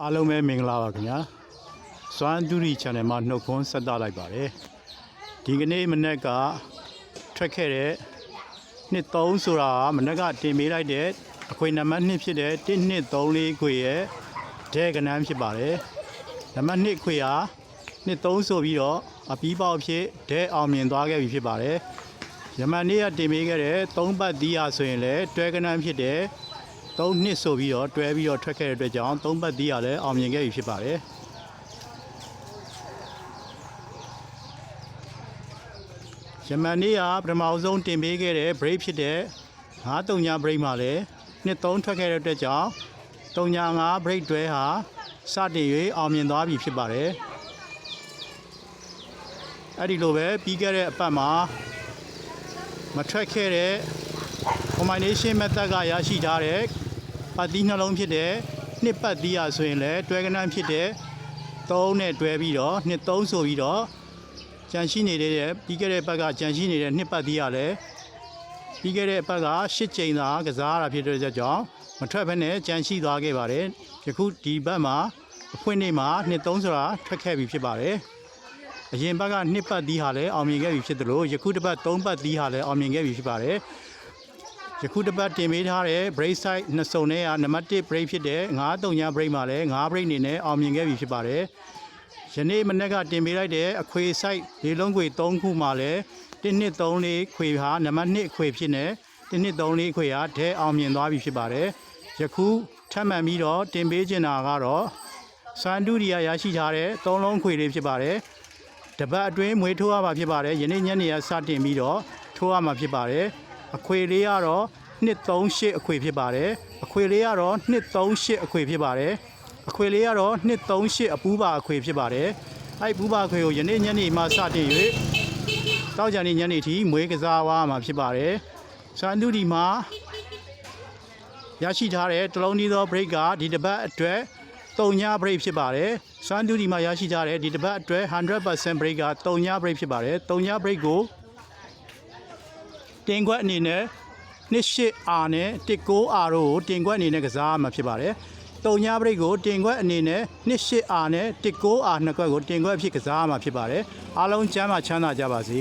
အားလုံးပဲမင်္ဂလာပါခင်ဗျာစွမ်းတူရီ channel မှာနှုတ်ခွန်းဆက်သလိုက်ပါတယ်ဒီကနေ့မနေ့ကထွက်ခဲ့တဲ့နှစ်3ဆိုတာမနေ့ကတင်ပေးလိုက်တဲ့အခွေနံပါတ်2ဖြစ်တဲ့1234ခွေရဲ့ဒဲကနန်းဖြစ်ပါတယ်နံပါတ်2ခွေဟာနှစ်3ဆိုပြီးတော့အပီးပေါက်ဖြစ်ဒဲအောင်မြင်သွားခဲ့ပြီဖြစ်ပါတယ်ယမန်နေ့ကတင်ပေးခဲ့တဲ့3ပတ်သီးရဆိုရင်လည်းတွဲကနန်းဖြစ်တဲ့3နှစ်ဆိုပြီးတော့တွဲပြီးတော့ထွက်ခဲ့တဲ့အတွက်ကြောင့်3ပတ်သီးရလည်းအောင်မြင်ခဲ့ပြီဖြစ်ပါတယ်ယမန်နေ့ကပထမဆုံးတင်ပေးခဲ့တဲ့ break ဖြစ်တဲ့9-3 break မှာလည်းနှစ်3ထွက်ခဲ့တဲ့အတွက်ကြောင့်3-5 break တွဲဟာစတင်၍အောင်မြင်သွားပြီဖြစ်ပါတယ်အဲ့ဒီလိုပဲပြီးခဲ့တဲ့အပတ်မှာမထွက်ခဲ့တဲ့ combination method ကရရှိထားတဲ့ပတ်သီးနှလုံးဖြစ်တဲ့နှစ်ပတ်သီးရဆိုရင်လည်းတွဲကနန်းဖြစ်တဲ့3နဲ့တွဲပြီးတော့နှစ်3ဆိုပြီးတော့ကြံရှိနေတဲ့ပြီးခဲ့တဲ့ဘက်ကကြံရှိနေတဲ့နှစ်ပတ်သီးရလည်းပြီးခဲ့တဲ့အပတ်က8ချိန်သာကစားရတာဖြစ်တဲ့ကြောင့်မထွက်ဘဲနဲ့ကြံရှိသွားခဲ့ပါတယ်ယခုဒီဘက်မှာအဖွင့်နေ့မှာနှစ်3ဆိုတာထွက်ခဲ့ပြီဖြစ်ပါတယ်အရင်ဘက်ကနှစ်ပတ်သီးဟာလည်းအောင်မြင်ခဲ့ပြီဖြစ်တယ်လို့ယခုတစ်ပတ်3ပတ်သီးဟာလည်းအောင်မြင်ခဲ့ပြီဖြစ်ပါတယ်ယခုတစ်ပတ်တင်ပေးထားတဲ့ break side နှစ်စုံနဲ့နံပါတ်1 break ဖြစ်တဲ့9-3 break မှာလည်း9 break အနေနဲ့အောင်မြင်ခဲ့ပြီဖြစ်ပါတယ်ယနေ့မနေ့ကတင်ပေးလိုက်တဲ့အခွေ site ၄လုံးခွေ3ခုမှာလည်း1234ခွေဟာနံပါတ်2ခွေဖြစ်နေ1234ခွေဟာဒဲအောင်မြင်သွားပြီဖြစ်ပါတယ်ယခုထပ်မံပြီးတော့တင်ပေးချင်တာကတော့စွမ်းတူရီယာရရှိထားတဲ့3လုံးခွေလေးဖြစ်ပါတယ်တပတ်အတွင်းမွေးထိုးရမှာဖြစ်ပါတယ်ယနေ့ညနေကစတင်ပြီးတော့ထိုးရမှာဖြစ်ပါတယ်အခွေလေးကတော့238အခွေဖြစ်ပါတယ်အခွေလေးကတော့238အခွေဖြစ်ပါတယ်အခွေလေးကတော့238အပူးပါအခွေဖြစ်ပါတယ်အဲ့ပူးပါအခွေကိုယနေ့ညနေမှစတင်၍တောက်ကြနေ့ညနေထိမွေးကစားဝါမှာဖြစ်ပါတယ်စံတူဒီမှာရရှိထားတဲ့တလုံးဒီသော break ကဒီတစ်ပတ်အတွက်3 break ဖြစ်ပါတယ်စံတူဒီမှာရရှိထားတဲ့ဒီတစ်ပတ်အတွက် 100% break က3 break ဖြစ်ပါတယ်3 break ကိုတင်ခွက်အနေနဲ့28R နဲ့19R တို့ကိုတင်ခွက်အနေနဲ့ကစားမှာဖြစ်ပါတယ်3 break ကိုတင်ခွက်အနေနဲ့28R နဲ့19R နှစ်ခွက်ကိုတင်ခွက်ဖြစ်ကစားမှာဖြစ်ပါတယ်အားလုံးကျမ်းမှာချမ်းသာကြပါစေ